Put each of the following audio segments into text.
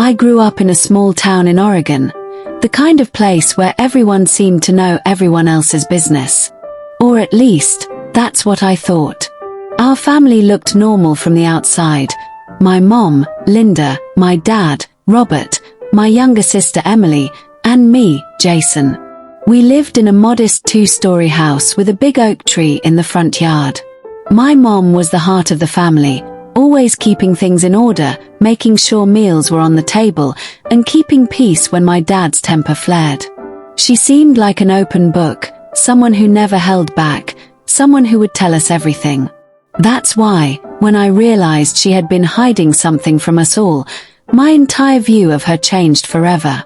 I grew up in a small town in Oregon, the kind of place where everyone seemed to know everyone else's business. Or at least, that's what I thought. Our family looked normal from the outside. My mom, Linda, my dad, Robert, my younger sister Emily, and me, Jason. We lived in a modest 2-story house with a big oak tree in the front yard. My mom was the heart of the family, always keeping things in order, making sure meals were on the table, and keeping peace when my dad's temper flared. She seemed like an open book, someone who never held back, someone who would tell us everything. That's why, when I realized she had been hiding something from us all, my entire view of her changed forever.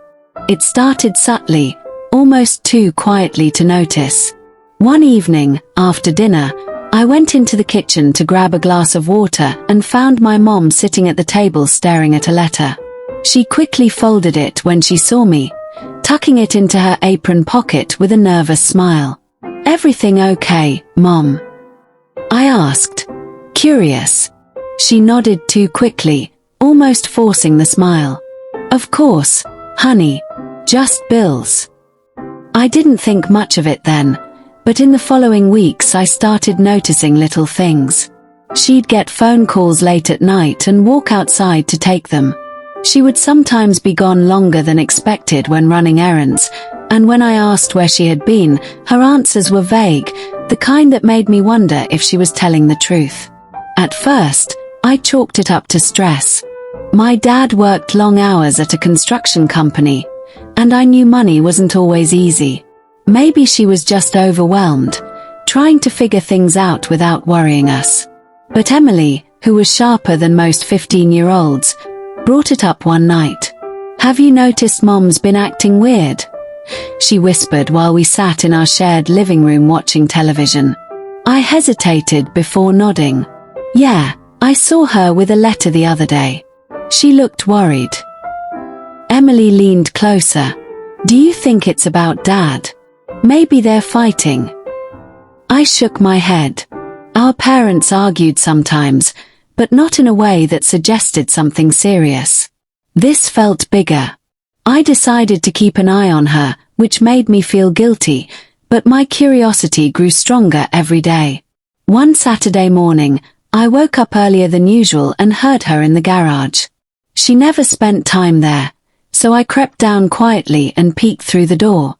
It started subtly, almost too quietly to notice. One evening, after dinner, I went into the kitchen to grab a glass of water and found my mom sitting at the table staring at a letter. She quickly folded it when she saw me, tucking it into her apron pocket with a nervous smile. "Everything okay, Mom?" I asked, curious. She nodded too quickly, almost forcing the smile. "Of course, honey. Just bills." I didn't think much of it then, but in the following weeks I started noticing little things. She'd get phone calls late at night and walk outside to take them. She would sometimes be gone longer than expected when running errands, and when I asked where she had been, her answers were vague, the kind that made me wonder if she was telling the truth. At first, I chalked it up to stress. My dad worked long hours at a construction company, and I knew money wasn't always easy. Maybe she was just overwhelmed, trying to figure things out without worrying us. But Emily, who was sharper than most 15-year-olds, brought it up one night. "Have you noticed Mom's been acting weird?" she whispered while we sat in our shared living room watching television. I hesitated before nodding. "Yeah, I saw her with a letter the other day. She looked worried." Emily leaned closer. "Do you think it's about Dad? Maybe they're fighting?" I shook my head. Our parents argued sometimes, but not in a way that suggested something serious. This felt bigger. I decided to keep an eye on her, which made me feel guilty, but my curiosity grew stronger every day. One Saturday morning, I woke up earlier than usual and heard her in the garage. She never spent time there, so I crept down quietly and peeked through the door.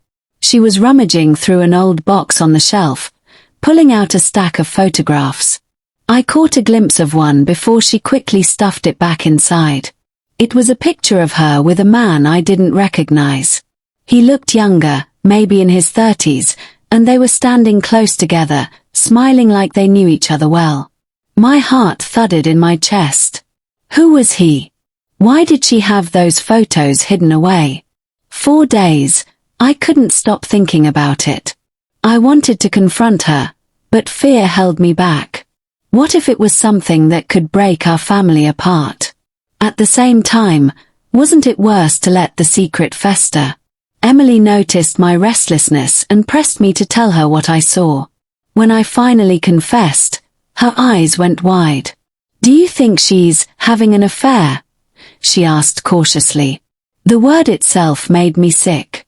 She was rummaging through an old box on the shelf, pulling out a stack of photographs. I caught a glimpse of one before she quickly stuffed it back inside. It was a picture of her with a man I didn't recognize. He looked younger, maybe in his 30s, and they were standing close together, smiling like they knew each other well. My heart thudded in my chest. Who was he? Why did she have those photos hidden away? 4 days, I couldn't stop thinking about it. I wanted to confront her, but fear held me back. What if it was something that could break our family apart? At the same time, wasn't it worse to let the secret fester? Emily noticed my restlessness and pressed me to tell her what I saw. When I finally confessed, her eyes went wide. "Do you think she's having an affair?" she asked cautiously. The word itself made me sick.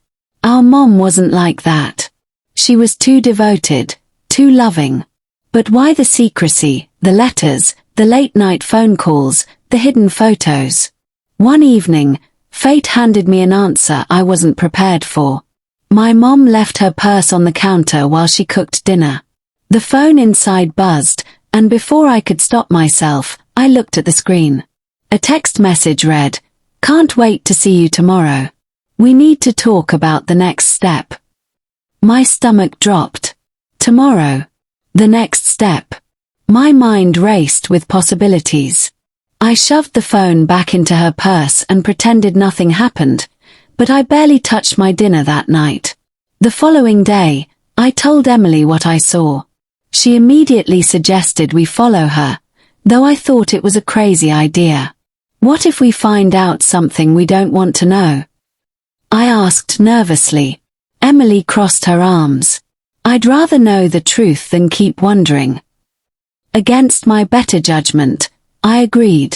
Our mom wasn't like that. She was too devoted, too loving. But why the secrecy, the letters, the late-night phone calls, the hidden photos? One evening, fate handed me an answer I wasn't prepared for. My mom left her purse on the counter while she cooked dinner. The phone inside buzzed, and before I could stop myself, I looked at the screen. A text message read, "Can't wait to see you tomorrow. We need to talk about the next step." My stomach dropped. Tomorrow. The next step. My mind raced with possibilities. I shoved the phone back into her purse and pretended nothing happened, but I barely touched my dinner that night. The following day, I told Emily what I saw. She immediately suggested we follow her, though I thought it was a crazy idea. What if we find out something we don't want to know? I asked nervously. Emily crossed her arms. "I'd rather know the truth than keep wondering." Against my better judgment, I agreed.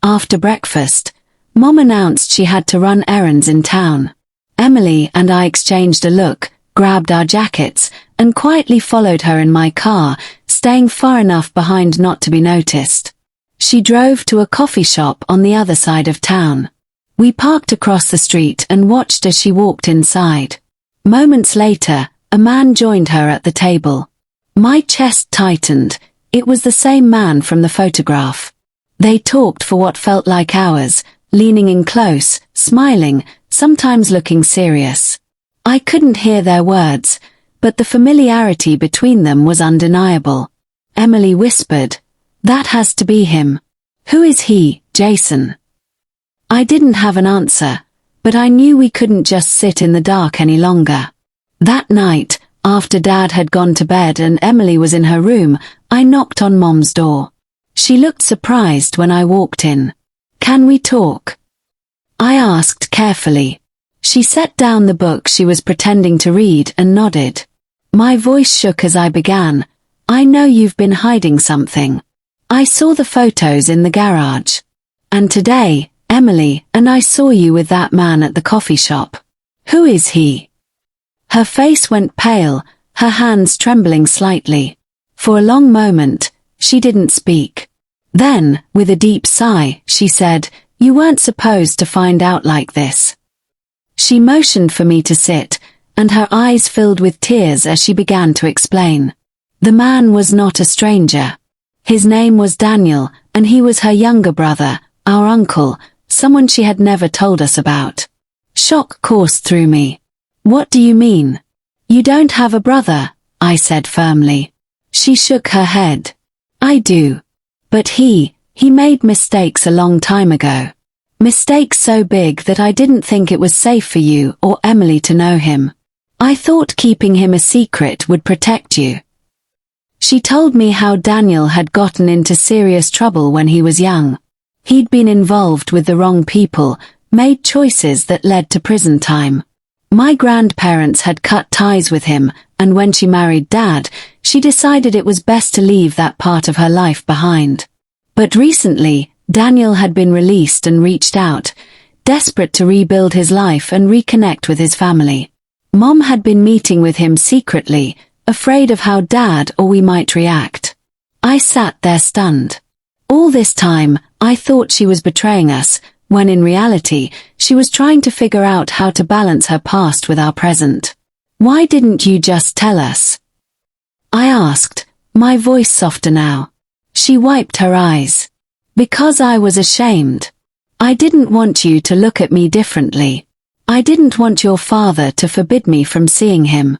After breakfast, Mom announced she had to run errands in town. Emily and I exchanged a look, grabbed our jackets, and quietly followed her in my car, staying far enough behind not to be noticed. She drove to a coffee shop on the other side of town. We parked across the street and watched as she walked inside. Moments later, a man joined her at the table. My chest tightened. It was the same man from the photograph. They talked for what felt like hours, leaning in close, smiling, sometimes looking serious. I couldn't hear their words, but the familiarity between them was undeniable. Emily whispered, "That has to be him." "Who is he, Jason?" I didn't have an answer, but I knew we couldn't just sit in the dark any longer. That night, after Dad had gone to bed and Emily was in her room, I knocked on Mom's door. She looked surprised when I walked in. "Can we talk?" I asked carefully. She set down the book she was pretending to read and nodded. My voice shook as I began, "I know you've been hiding something. I saw the photos in the garage. And today, Emily and I saw you with that man at the coffee shop. Who is he?" Her face went pale, her hands trembling slightly. For a long moment, she didn't speak. Then, with a deep sigh, she said, "You weren't supposed to find out like this." She motioned for me to sit, and her eyes filled with tears as she began to explain. The man was not a stranger. His name was Daniel, and he was her younger brother, our uncle, someone she had never told us about. Shock coursed through me. "What do you mean? You don't have a brother?" I said firmly. She shook her head. "I do. But he made mistakes a long time ago. Mistakes so big that I didn't think it was safe for you or Emily to know him. I thought keeping him a secret would protect you." She told me how Daniel had gotten into serious trouble when he was young. He'd been involved with the wrong people, made choices that led to prison time. My grandparents had cut ties with him, and when she married Dad, she decided it was best to leave that part of her life behind. But recently, Daniel had been released and reached out, desperate to rebuild his life and reconnect with his family. Mom had been meeting with him secretly, afraid of how Dad or we might react. I sat there stunned. All this time, I thought she was betraying us, when in reality, she was trying to figure out how to balance her past with our present. "Why didn't you just tell us?" I asked, my voice softer now. She wiped her eyes. "Because I was ashamed. I didn't want you to look at me differently. I didn't want your father to forbid me from seeing him."